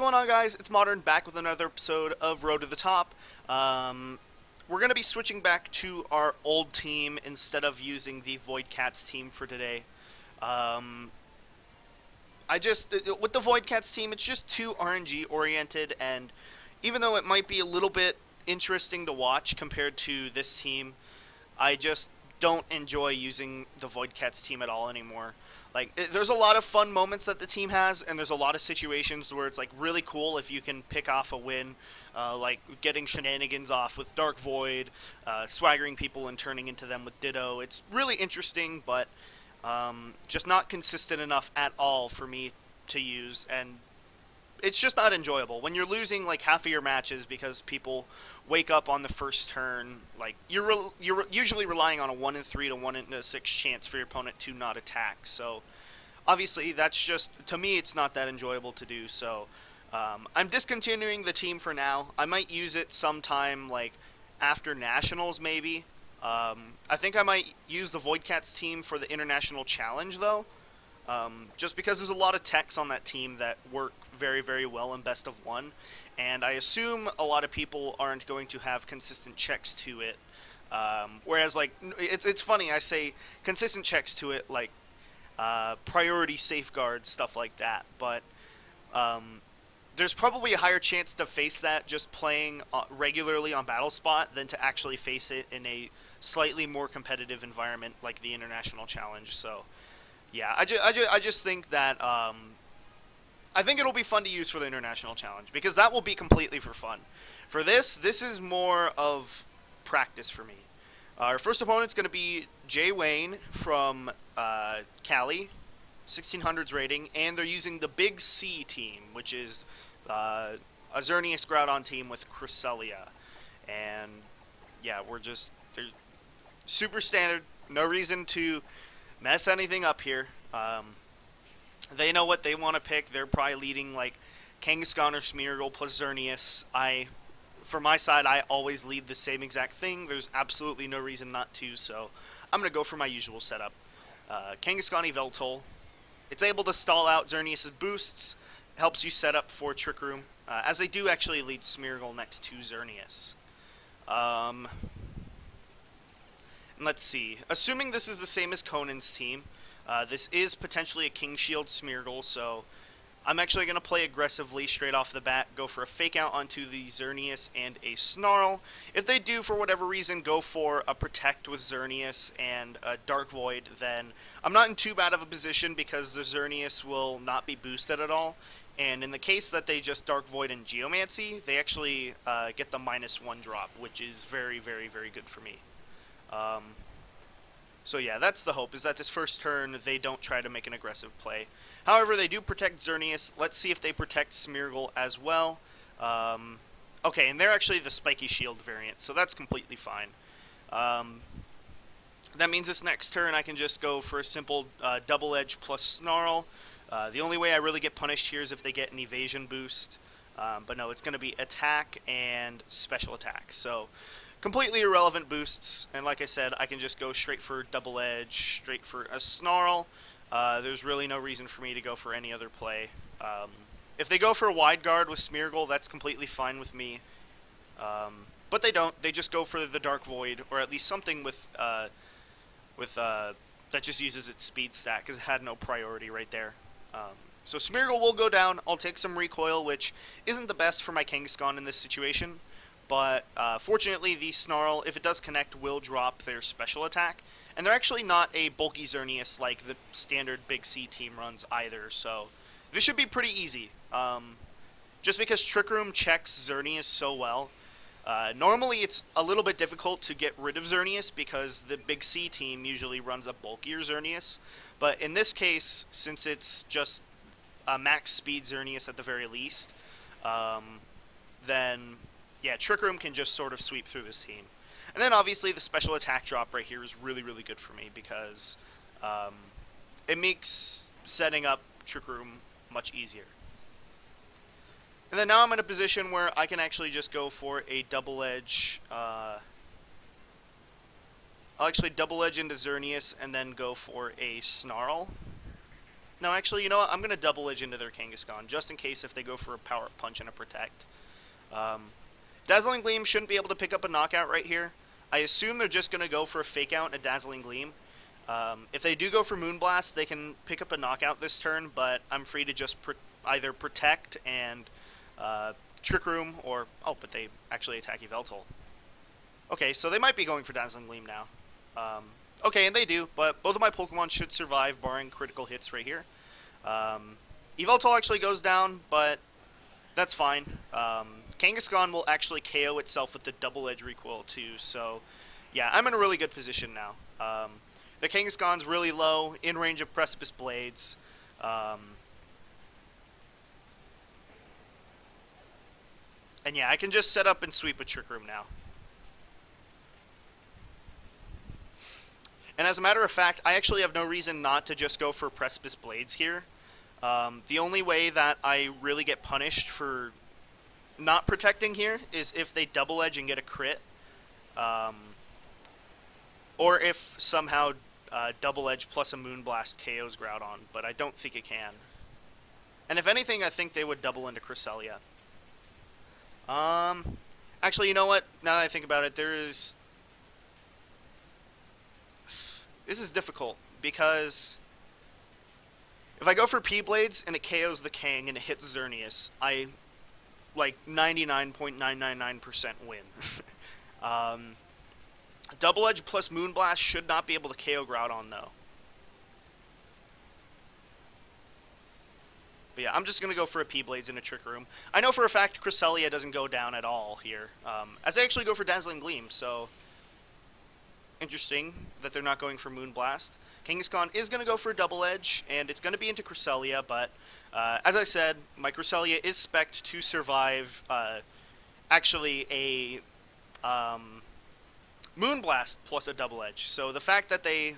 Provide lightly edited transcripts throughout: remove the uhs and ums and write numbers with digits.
going on, guys? It's Modern back with another episode of Road to the Top. We're going to be switching back to our old team instead of using the Void Cats team for today. Um, with the Void Cats team, it's just too RNG oriented, and even though it might be a little bit interesting to watch compared to this team, I just don't enjoy using the Void Cats team at all anymore. There's a lot of fun moments that the team has, and there's a lot of situations where it's, really cool if you can pick off a win, like getting shenanigans off with Dark Void, swaggering people and turning into them with Ditto. It's really interesting, but just not consistent enough at all for me to use, and it's just not enjoyable. When you're losing, half of your matches because people wake up on the first turn, you're usually relying on a 1 in 3 to 1 in 6 chance for your opponent to not attack. So obviously that's just, to me, it's not that enjoyable to do. So I'm discontinuing the team for now. I might use it sometime after Nationals maybe. I think I might use the Void Cats team for the International Challenge though. Just because there's a lot of techs on that team that work very, very well in Best of 1, and I assume a lot of people aren't going to have consistent checks to it. Whereas, it's funny, I say consistent checks to it, priority safeguards, stuff like that, but there's probably a higher chance to face that just playing regularly on BattleSpot than to actually face it in a slightly more competitive environment like the International Challenge, so yeah, I just think that I think it'll be fun to use for the International Challenge because that will be completely for fun. For this is more of practice for me. Our first opponent's going to be Jay Wayne from Cali, 1600s rating, and they're using the Big C team, which is a Xerneas Groudon team with Cresselia. And yeah, they're super standard, no reason to mess anything up here. They know what they want to pick. They're probably leading Kangaskhan or Smeargle plus Xerneas. For my side, I always lead the same exact thing. There's absolutely no reason not to, so I'm going to go for my usual setup. Kangaskhan YvelDon. It's able to stall out Xerneas' boosts, helps you set up for Trick Room, as they do actually lead Smeargle next to Xerneas. And let's see. Assuming this is the same as Conan's team, this is potentially a King Shield Smeargle, so I'm actually going to play aggressively straight off the bat, go for a Fake Out onto the Xerneas and a Snarl. If they do, for whatever reason, go for a Protect with Xerneas and a Dark Void, then I'm not in too bad of a position because the Xerneas will not be boosted at all. And in the case that they just Dark Void and Geomancy, they actually get the -1 drop, which is very, very, very good for me. So yeah, that's the hope, is that this first turn they don't try to make an aggressive play. However, they do protect Xerneas. Let's see if they protect Smeargle as well. Okay, and they're actually the Spiky Shield variant, so that's completely fine. That means this next turn I can just go for a simple Double Edge plus Snarl. The only way I really get punished here is if they get an evasion boost. But no, it's going to be attack and special attack. So completely irrelevant boosts, and like I said, I can just go straight for Double Edge, straight for a Snarl. There's really no reason for me to go for any other play. If they go for a Wide Guard with Smeargle, that's completely fine with me. But they don't. They just go for the Dark Void, or at least something that just uses its speed stat, because it had no priority right there. So Smeargle will go down. I'll take some recoil, which isn't the best for my Kangaskhan in this situation. But fortunately, the Snarl, if it does connect, will drop their special attack. And they're actually not a bulky Xerneas like the standard Big C team runs either. So this should be pretty easy. Just because Trick Room checks Xerneas so well. Normally, it's a little bit difficult to get rid of Xerneas because the Big C team usually runs a bulkier Xerneas. But in this case, since it's just a max speed Xerneas at the very least, then yeah, Trick Room can just sort of sweep through this team. And then obviously the special attack drop right here is really, really good for me because it makes setting up Trick Room much easier. And then now I'm in a position where I can actually just go for a Double Edge. I'll actually Double Edge into Xerneas and then go for a Snarl. No, actually, you know what? I'm going to double edge into their Kangaskhan, just in case if they go for a power punch and a protect. Um, Dazzling Gleam shouldn't be able to pick up a knockout right here. I assume they're just going to go for a fake out and a Dazzling Gleam. If they do go for Moonblast, they can pick up a knockout this turn, but I'm free to just either protect and Trick Room, or... Oh, but they actually attack YvelDon. Okay, so they might be going for Dazzling Gleam now. Okay, and they do, but both of my Pokemon should survive, barring critical hits right here. YvelDon actually goes down, but that's fine. Kangaskhan will actually KO itself with the double edge recoil too, so yeah, I'm in a really good position now. The Kangaskhan's really low, in range of Precipice Blades. And yeah, I can just set up and sweep a Trick Room now. And as a matter of fact, I actually have no reason not to just go for Precipice Blades here. The only way that I really get punished for not protecting here is if they double edge and get a crit. Or if somehow double edge plus a Moonblast KOs Groudon, but I don't think it can. And if anything, I think they would double into Cresselia. Actually, you know what? Now that I think about it, this is difficult, because if I go for P-Blades and it KOs the Kang and it hits Xerneas, I, like, 99.999% win. Double Edge plus Moonblast should not be able to KO Groudon, though. But yeah, I'm just going to go for a P-Blades in a Trick Room. I know for a fact Cresselia doesn't go down at all here, as I actually go for Dazzling Gleam, so interesting that they're not going for Moonblast. Kangaskhan is going to go for a Double Edge, and it's going to be into Cresselia, but as I said, my Cresselia is spec'd to survive actually a Moonblast plus a Double Edge. So the fact that they...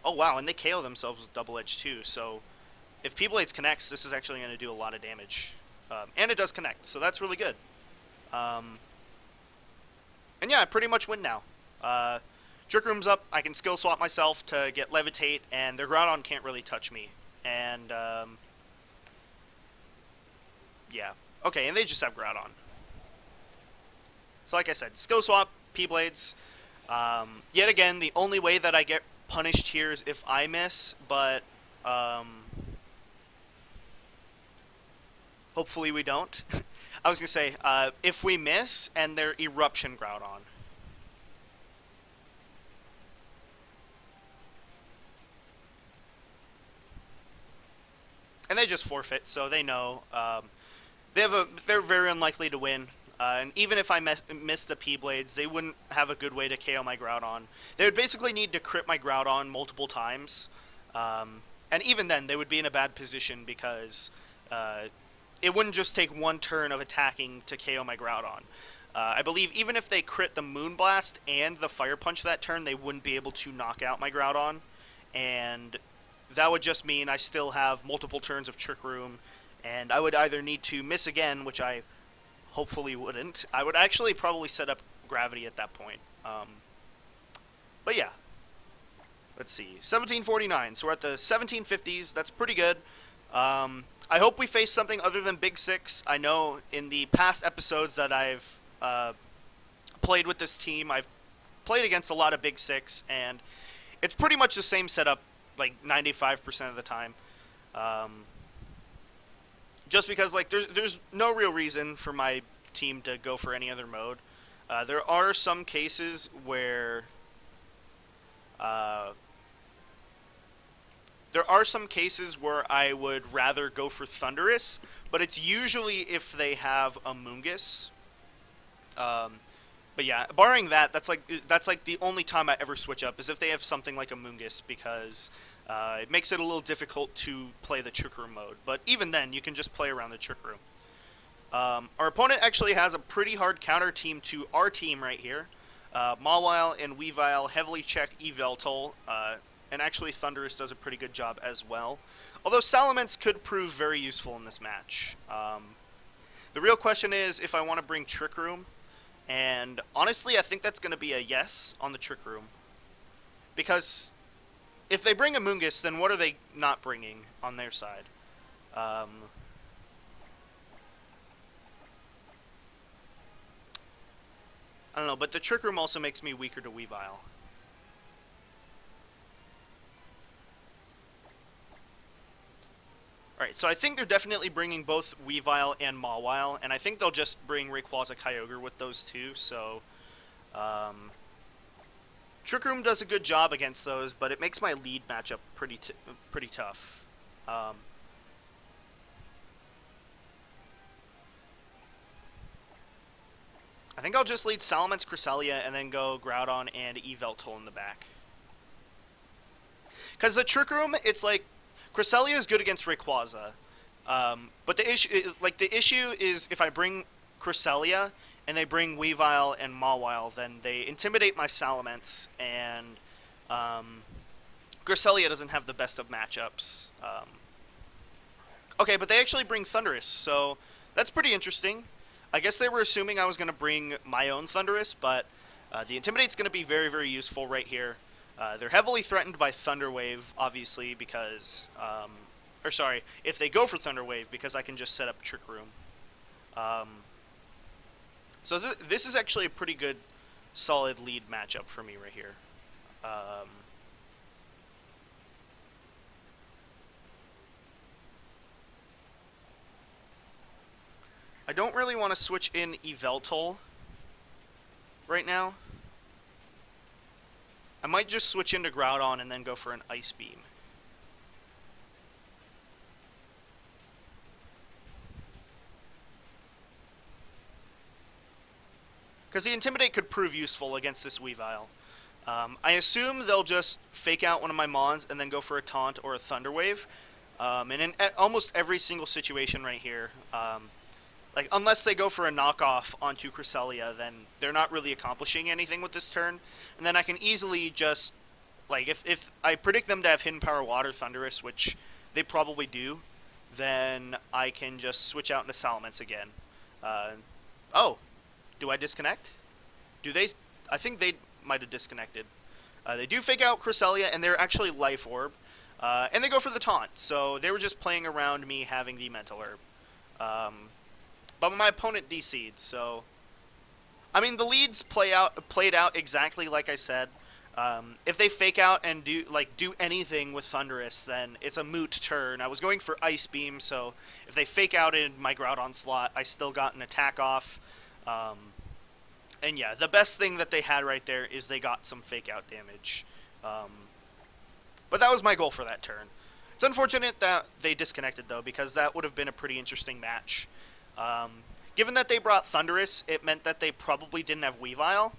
Oh wow, and they KO themselves with Double Edge too, so if P-Blades connects, this is actually going to do a lot of damage. And it does connect, so that's really good. And yeah, I pretty much win now. Trick Room's up, I can skill swap myself to get Levitate, and their Groudon can't really touch me. And, yeah. Okay, and they just have Groudon. So like I said, skill swap, P-Blades. Yet again, the only way that I get punished here is if I miss, but, hopefully we don't. I was going to say, if we miss, and their Eruption Groudon. And they just forfeit, so they know. They're very unlikely to win. And even if I missed the P-Blades, they wouldn't have a good way to KO my Groudon. They would basically need to crit my Groudon multiple times. And even then, they would be in a bad position because it wouldn't just take one turn of attacking to KO my Groudon. I believe even if they crit the Moonblast and the Fire Punch that turn, they wouldn't be able to knock out my Groudon. And that would just mean I still have multiple turns of Trick Room, and I would either need to miss again, which I hopefully wouldn't. I would actually probably set up Gravity at that point. But yeah. Let's see. 1749. So we're at the 1750s. That's pretty good. I hope we face something other than Big Six. I know in the past episodes that I've played with this team, I've played against a lot of Big Six, and it's pretty much the same setup like 95% of the time. Just because like there's no real reason for my team to go for any other mode. There are some cases where I would rather go for Thundurus, but it's usually if they have a Moongus. But yeah, barring that, that's like the only time I ever switch up is if they have something like a Moongus, because it makes it a little difficult to play the Trick Room mode. But even then, you can just play around the Trick Room. Our opponent actually has a pretty hard counter team to our team right here. Mawile and Weavile heavily check YvelDon, and actually Thundurus does a pretty good job as well. Although Salamence could prove very useful in this match. The real question is if I want to bring Trick Room. And honestly, I think that's going to be a yes on the Trick Room. Because if they bring a Mungus, then what are they not bringing on their side? I don't know, but the Trick Room also makes me weaker to Weavile. Alright, so I think they're definitely bringing both Weavile and Mawile, and I think they'll just bring Rayquaza Kyogre with those two, so... Trick Room does a good job against those, but it makes my lead matchup pretty tough. I think I'll just lead Salamence, Cresselia, and then go Groudon and YvelDon in the back. Because the Trick Room, it's like, Cresselia is good against Rayquaza, but the issue is if I bring Cresselia and they bring Weavile and Mawile, then they intimidate my Salamence, and Cresselia doesn't have the best of matchups. Okay, but they actually bring Thundurus, so that's pretty interesting. I guess they were assuming I was going to bring my own Thundurus, but the Intimidate's going to be very, very useful right here. They're heavily threatened by Thunder Wave, obviously, because... or sorry, if they go for Thunder Wave, because I can just set up Trick Room. So this is actually a pretty good, solid lead matchup for me right here. I don't really want to switch in YvelDon right now. I might just switch into Groudon and then go for an Ice Beam. Because the Intimidate could prove useful against this Weavile. I assume they'll just fake out one of my Mons and then go for a Taunt or a Thunder Wave. And in almost every single situation right here, like, unless they go for a knockoff onto Cresselia, then they're not really accomplishing anything with this turn. And then I can easily just, like, if I predict them to have Hidden Power Water Thundurus, which they probably do, then I can just switch out into Salamence again. Oh, do I disconnect? Do they? I think they might have disconnected. They do fake out Cresselia, and they're actually Life Orb. And they go for the Taunt, so they were just playing around me having the Mental Herb. But my opponent DC'd, so... I mean, the leads played out exactly like I said. If they fake out and do anything with Thundurus, then it's a moot turn. I was going for Ice Beam, so if they fake out in my Groudon slot, I still got an attack off. And yeah, the best thing that they had right there is they got some fake out damage. But that was my goal for that turn. It's unfortunate that they disconnected, though, because that would have been a pretty interesting match. Given that they brought Thundurus, it meant that they probably didn't have Weavile,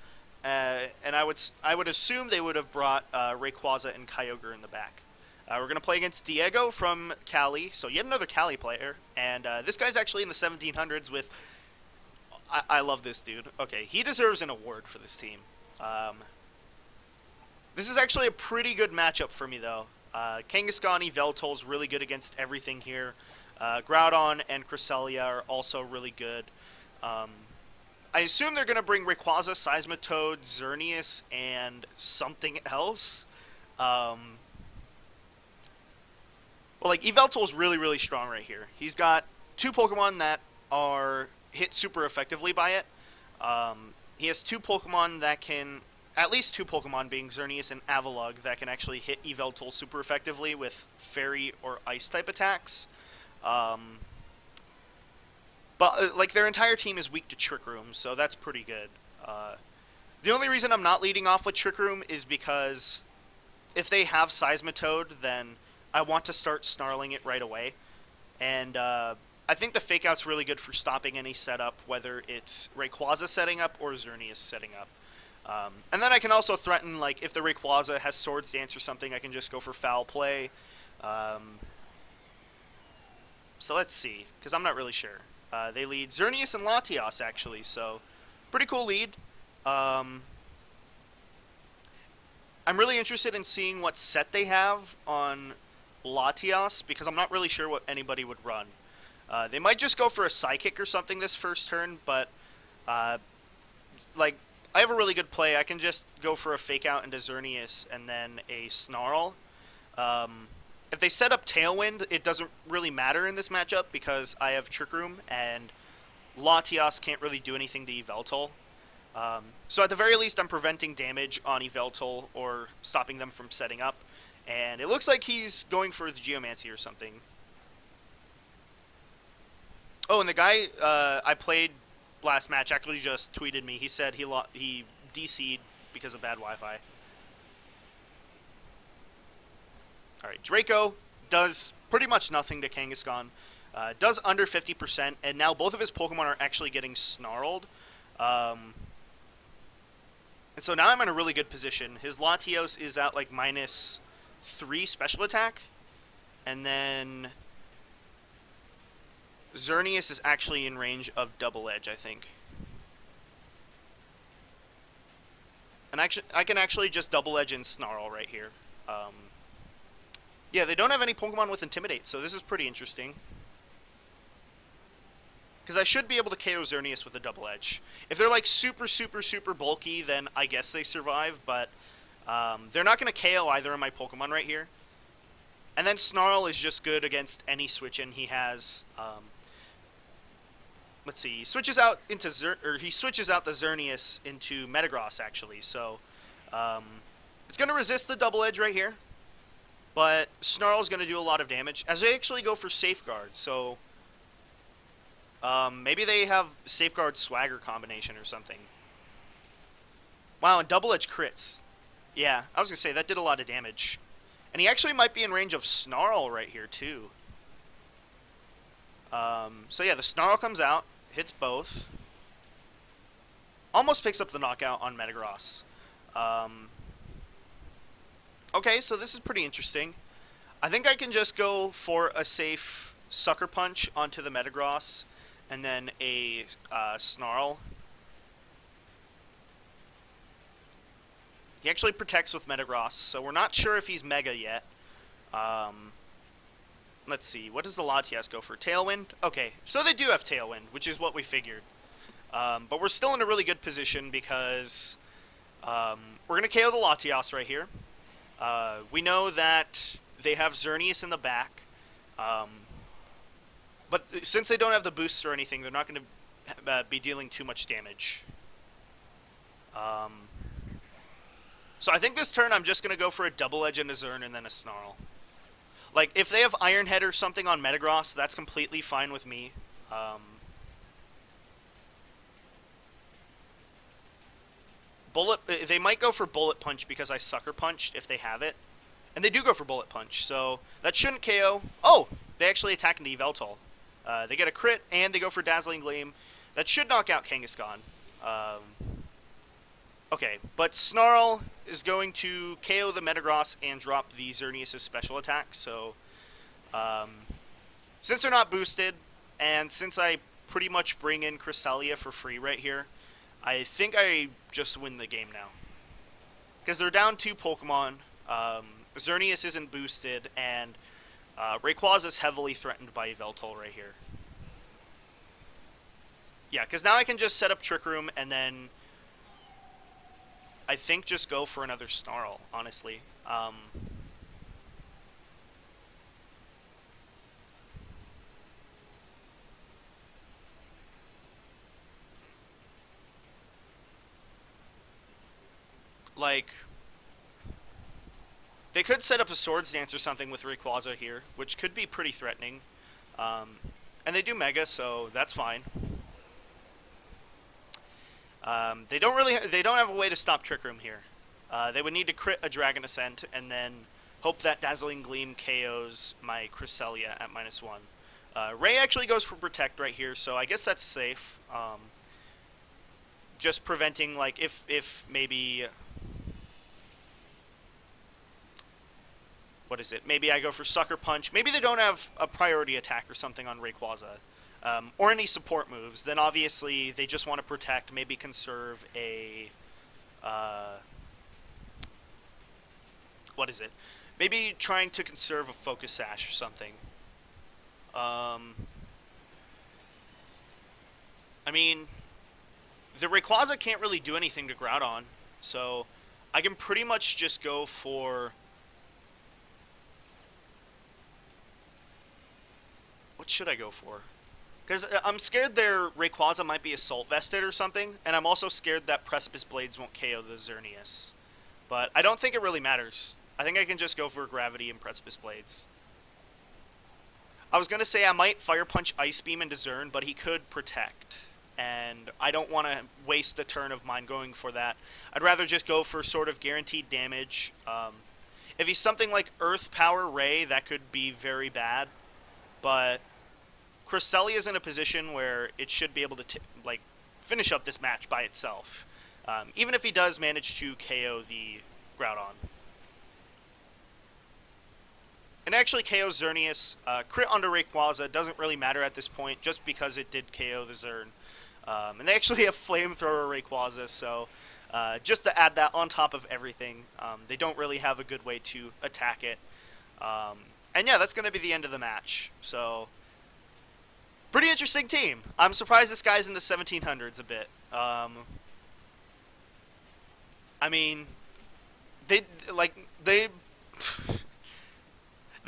and I would assume they would have brought Rayquaza and Kyogre in the back. We're going to play against Diego from Cali, so yet another Cali player, and this guy's actually in the 1700s with... I love this dude. Okay, he deserves an award for this team. This is actually a pretty good matchup for me, though. Kangaskhan YvelDon is really good against everything here. Groudon and Cresselia are also really good. I assume they're going to bring Rayquaza, Seismitoad, Xerneas, and something else. Well, like, YvelDon is really, really strong right here. He's got two Pokemon that are hit super effectively by it. He has two Pokemon that can... At least two Pokemon, being Xerneas and Avalugg, that can actually hit YvelDon super effectively with Fairy or Ice-type attacks. But, like, their entire team is weak to Trick Room, so that's pretty good. The only reason I'm not leading off with Trick Room is because if they have Seismitoad, then I want to start snarling it right away. And I think the Fake Out's really good for stopping any setup, whether it's Rayquaza setting up or Xerneas setting up. And then I can also threaten, like, if the Rayquaza has Swords Dance or something, I can just go for Foul Play. So let's see, because I'm not really sure. They lead Xerneas and Latios, actually, so pretty cool lead. I'm really interested in seeing what set they have on Latios, because I'm not really sure what anybody would run. They might just go for a Psychic or something this first turn, but, like, I have a really good play. I can just go for a Fake Out into Xerneas and then a Snarl. If they set up Tailwind, it doesn't really matter in this matchup because I have Trick Room and Latias can't really do anything to Yveltal. So at the very least, I'm preventing damage on Yveltal or stopping them from setting up. And it looks like he's going for the Geomancy or something. Oh, and the guy I played last match actually just tweeted me. He said he DC'd because of bad Wi-Fi. Alright, Draco does pretty much nothing to Kangaskhan. Does under 50%, and now both of his Pokemon are actually getting snarled. And so now I'm in a really good position. His Latios is at like -3 special attack. And then Xerneas is actually in range of Double Edge, I think. And I can actually just Double Edge and Snarl right here. Yeah, they don't have any Pokemon with Intimidate, so this is pretty interesting. Because I should be able to KO Xerneas with a Double Edge. If they're like super, super, super bulky, then I guess they survive, but they're not going to KO either of my Pokemon right here. And then Snarl is just good against any switch-in he has. Let's see, he switches out into he switches out the Xerneas into Metagross actually, so it's going to resist the Double Edge right here. But Snarl's going to do a lot of damage, as they actually go for Safeguard, so maybe they have Safeguard Swagger combination or something. Wow, and Double Edge crits. Yeah, I was going to say, that did a lot of damage. And he actually might be in range of Snarl right here, too. So yeah, the Snarl comes out, hits both. Almost picks up the knockout on Metagross. Okay, so this is pretty interesting. I think I can just go for a safe Sucker Punch onto the Metagross, and then a Snarl. He actually protects with Metagross, so we're not sure if he's Mega yet. Let's see, what does the Latias go for? Tailwind? Okay, so they do have Tailwind, which is what we figured. But we're still in a really good position because we're going to KO the Latias right here. We know that they have Xerneas in the back. But since they don't have the boosts or anything, they're not going to be dealing too much damage. So I think this turn I'm just going to go for a Double Edge and a Xern and then a Snarl. Like, if they have Iron Head or something on Metagross, that's completely fine with me. They might go for Bullet Punch because I Sucker Punched if they have it. And they do go for Bullet Punch, so that shouldn't KO. Oh! They actually attack into Yveltal. They get a crit, and they go for Dazzling Gleam. That should knock out Kangaskhan. Okay, but Snarl is going to KO the Metagross and drop the Xerneas' special attack, so since they're not boosted, and since I pretty much bring in Cresselia for free right here, I think I just win the game now. Because they're down 2 Pokemon, Xerneas isn't boosted, and Rayquaza is heavily threatened by Yveltal right here. Yeah, because now I can just set up Trick Room and then I think just go for another Snarl, honestly. Like, they could set up a Swords Dance or something with Rayquaza here, which could be pretty threatening. And they do Mega, so that's fine. They don't have a way to stop Trick Room here. They would need to crit a Dragon Ascent and then hope that Dazzling Gleam KOs my Cresselia at -1. Ray actually goes for Protect right here, so I guess that's safe. Just preventing, like, if maybe... What is it? Maybe I go for Sucker Punch. Maybe they don't have a priority attack or something on Rayquaza. Or any support moves. Then obviously they just want to protect, maybe conserve a... what is it? Maybe trying to conserve a Focus Sash or something. I mean, the Rayquaza can't really do anything to Groudon, so I can pretty much just go for What should I go for? Because I'm scared their Rayquaza might be Assault Vested or something, and I'm also scared that Precipice Blades won't KO the Xerneas. But I don't think it really matters. I think I can just go for Gravity and Precipice Blades. I was going to say I might Fire Punch Ice Beam into Zern, but he could Protect. And I don't want to waste a turn of mine going for that. I'd rather just go for sort of guaranteed damage. If he's something like Earth Power Ray, that could be very bad. But Cresselia is in a position where it should be able to finish up this match by itself. Even if he does manage to KO the Groudon. And actually KO Xerneas. Crit onto Rayquaza doesn't really matter at this point, just because it did KO the Zern. And they actually have Flamethrower Rayquaza, so just to add that on top of everything, they don't really have a good way to attack it. And yeah, that's going to be the end of the match. So, pretty interesting team. I'm surprised this guy's in the 1700s a bit. I mean, they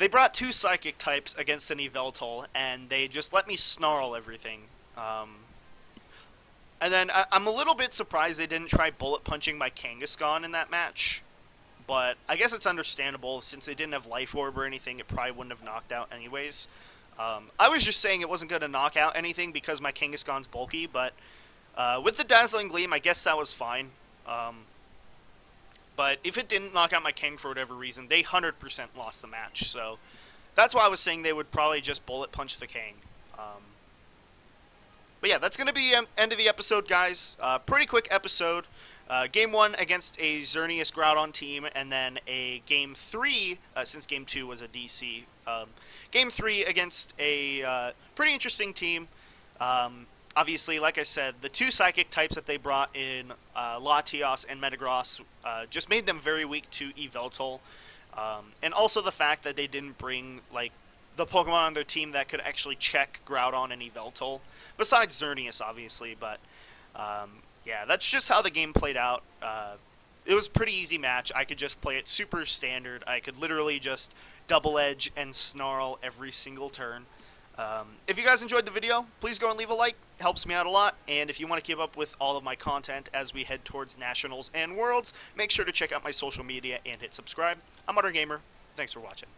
brought two Psychic types against an YvelDon, and they just let me snarl everything. And then I'm a little bit surprised they didn't try bullet punching my Kangaskhan in that match. But I guess it's understandable, since they didn't have Life Orb or anything, it probably wouldn't have knocked out anyways. I was just saying it wasn't going to knock out anything because my Kangaskhan's bulky, but with the Dazzling Gleam, I guess that was fine. But if it didn't knock out my Kang for whatever reason, they 100% lost the match. So that's why I was saying they would probably just bullet punch the Kang. But yeah, that's going to be the end of the episode, guys. Pretty quick episode. Game 1 against a Xerneas Groudon team, and then a Game 3, since Game 2 was a DC. Game 3 against a pretty interesting team. Obviously, like I said, the two Psychic types that they brought in, Latios and Metagross, just made them very weak to YvelDon. And also the fact that they didn't bring, the Pokemon on their team that could actually check Groudon and YvelDon. Besides Xerneas, obviously, but yeah, that's just how the game played out. It was a pretty easy match. I could just play it super standard. I could literally just double edge and snarl every single turn. If you guys enjoyed the video, please go and leave a like. It helps me out a lot. And if you want to keep up with all of my content as we head towards Nationals and Worlds, make sure to check out my social media and hit subscribe. I'm ModernGamer. Thanks for watching.